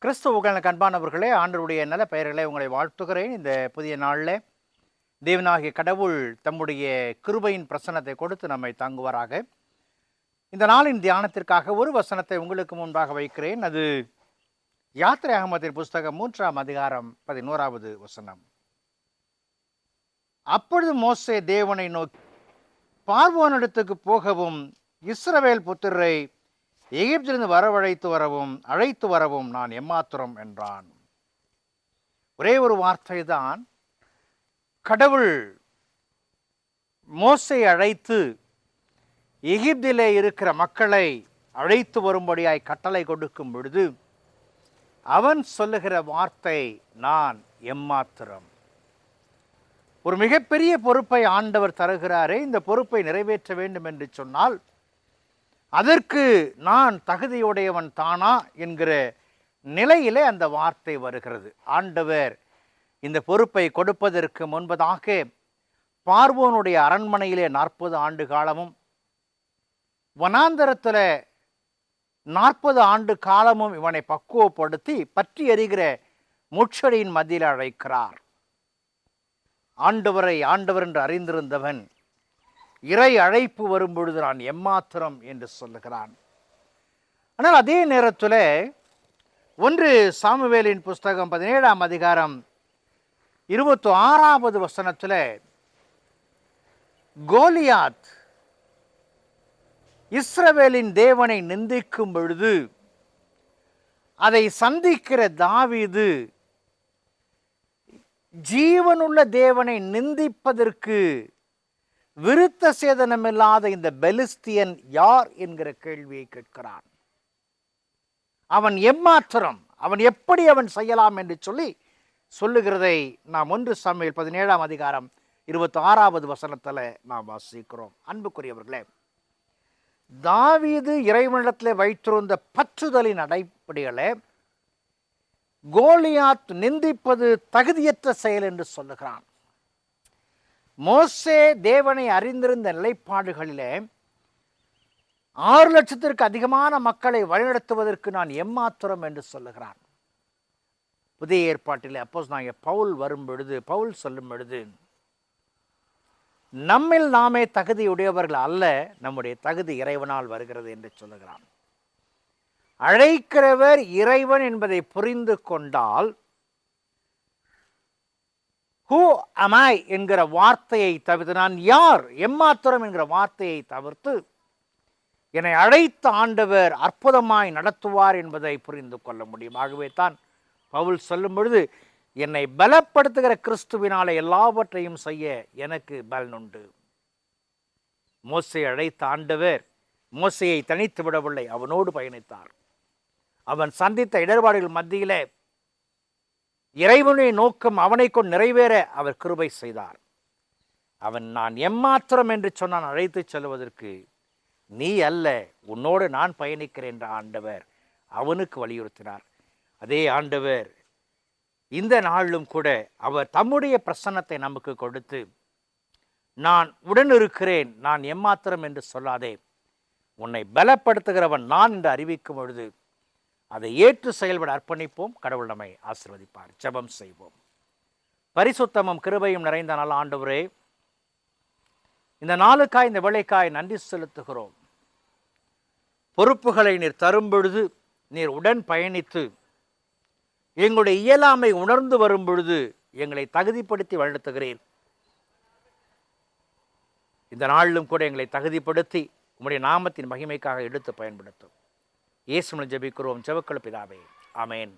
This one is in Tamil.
கிறிஸ்துவுக்கான அன்பானவர்களே, ஆண்டவருடைய நல்ல பெயர்களை உங்களை வாழ்த்துகிறேன். இந்த புதிய நாளில் தேவனாகிய கடவுள் தம்முடைய கிருபையின் பிரசன்னத்தை கொடுத்து நம்மை தாங்குவாராக. இந்த நாளின் தியானத்திற்காக ஒரு வசனத்தை உங்களுக்கு முன்பாக வைக்கிறேன். அது யாத்திரை புஸ்தகம் 3ஆம் அதிகாரம் 11வது வசனம். அப்பொழுது மோசே தேவனை நோக்கி, பார்வோனிடத்துக்கு போகவும் இஸ்ரவேல் புத்திரரை எகிப்திலிருந்து அழைத்து வரவும் நான் எம்மாத்திரம் என்றான். ஒரே ஒரு வார்த்தை தான். கடவுள் மோசை அழைத்து எகிப்திலே இருக்கிற மக்களை அழைத்து வரும்படியாய் கட்டளை கொடுக்கும் பொழுது அவன் சொல்லுகிற வார்த்தை நான் எம்மாத்திரம். ஒரு மிகப்பெரிய பொறுப்பை ஆண்டவர் தருகிறாரே, இந்த பொறுப்பை நிறைவேற்ற வேண்டும் என்று சொன்னால் அதற்கு நான் தகுதியுடையவன் தானா என்கிற நிலையிலே அந்த வார்த்தை வருகிறது. ஆண்டவர் இந்த பொறுப்பை கொடுப்பதற்கு முன்பதாக பார்வோனுடைய அரண்மனையிலே 40 ஆண்டு காலமும், வனாந்தரத்தில் 40 ஆண்டு காலமும் இவனை பக்குவப்படுத்தி பற்றி எறிகிற முட்செடியின் மத்தியில் அழைக்கிறார். ஆண்டவர் என்று அறிந்திருந்தவன் இறை அழைப்பு வரும் பொழுது நான் எம்மாத்திரம் என்று சொல்லுகிறான். ஆனால் அதே நேரத்தில் 1 சாமுவேலின் புஸ்தகம் 17ஆம் அதிகாரம் 26வது வசனத்தில் கோலியாத் இஸ்ரவேலின் தேவனை நிந்திக்கும் பொழுது அதை சந்திக்கிற தாவீது ஜீவனுள்ள தேவனை நிந்திப்பதற்கு விருத்த சேதனமில்லாத இந்த பெலிஸ்தியன் யார் என்கிற கேள்வியை கேட்கிறான். அவன் எம்மாத்திரம், அவன் எப்படி அவன் செய்யலாம் என்று சொல்லுகிறதை நாம் 1 சாமுவேல் 17ஆம் அதிகாரம் 26வது வசனத்தில் நாம் வாசிக்கிறோம். அன்புக்குரியவர்களே, தாவீது இறைவனிடத்தில் வைத்திருந்த பற்றுதலின் அடிப்படையிலே கோலியாத் நிந்திப்பது தகுதியற்ற செயல் என்று சொல்லுகிறான். மோசே தேவனை அறிந்திருந்த நிலைப்பாடுகளிலே 6 லட்சத்திற்கு அதிகமான மக்களை வழிநடத்துவதற்கு நான் எம்மாத்திரம் என்று சொல்லுகிறான். புதிய ஏற்பாட்டில் அப்போஸ்தலனாகிய பவுல் சொல்லும் பொழுது நம்மில் நாமே தகுதியுடையவர்கள் அல்ல, நம்முடைய தகுதி இறைவனால் வருகிறது என்று சொல்லுகிறான். அழைக்கிறவர் இறைவன் என்பதை புரிந்து கொண்டால் ஹூ am I என்கிற வார்த்தையை தவிர்த்து, நான் யார் எம்மாத்திரம் என்கிற வார்த்தையை தவிர்த்து என்னை அழைத்த ஆண்டவர் அற்புதமாய் நடத்துவார் என்பதை புரிந்து கொள்ள முடியும். ஆகவே தான் பவுல் சொல்லும் பொழுது, என்னை பலப்படுத்துகிற கிறிஸ்துவினாலே எல்லாவற்றையும் செய்ய எனக்கு பலனுண்டு. மோசே அழைத்த ஆண்டவர் மோசையை தனித்து விடவில்லை, அவனோடு பயணித்தார். அவன் சந்தித்த இடர்பாடுகள் மத்தியிலே இறைவனுடைய நோக்கம் அவனை கொண்டு நிறைவேற அவர் கிருபை செய்தார். அவன் நான் எம்மாத்திரம் என்று சொன்னான். அழைத்து செல்வதற்கு நீ அல்ல, உன்னோடு நான் பயணிக்கிறேன் என்ற ஆண்டவர் அவனுக்கு வலியுறுத்தினார். அதே ஆண்டவர் இந்த நாளிலும் கூட அவர் தம்முடைய பிரசன்னத்தை நமக்கு கொடுத்து, நான் உடன் இருக்கிறேன், நான் எம்மாத்திரம் என்று சொல்லாதே, உன்னை பலப்படுத்துகிறவன் நான் என்று அறிவிக்கும் பொழுது அதை ஏற்று செயல்பட அர்ப்பணிப்போம். கடவுள் நம்மை ஆசீர்வதிப்பார். ஜெபம் செய்வோம். பரிசுத்தமும் கிருபையும் நிறைந்த நல்ல ஆண்டவரே, இந்த நாளுக்காய் இந்த வேளைக்காய் நன்றி செலுத்துகிறோம். பொறுப்புகளை நீர் தரும் பொழுது நீர் உடன் பயணித்து எங்களுடைய இயலாமை உணர்ந்து வரும் பொழுது எங்களை தகுதிப்படுத்தி வழிநடத்துகிறீர். இந்த நாளிலும் கூட எங்களை தகுதிப்படுத்தி உம்முடைய நாமத்தின் மகிமைக்காக எடுத்து பயன்படுத்தும். இயேசுவின் ஜெபிக்கிறோம் ஜெபக்கேள் பிதாவே, ஆமென்.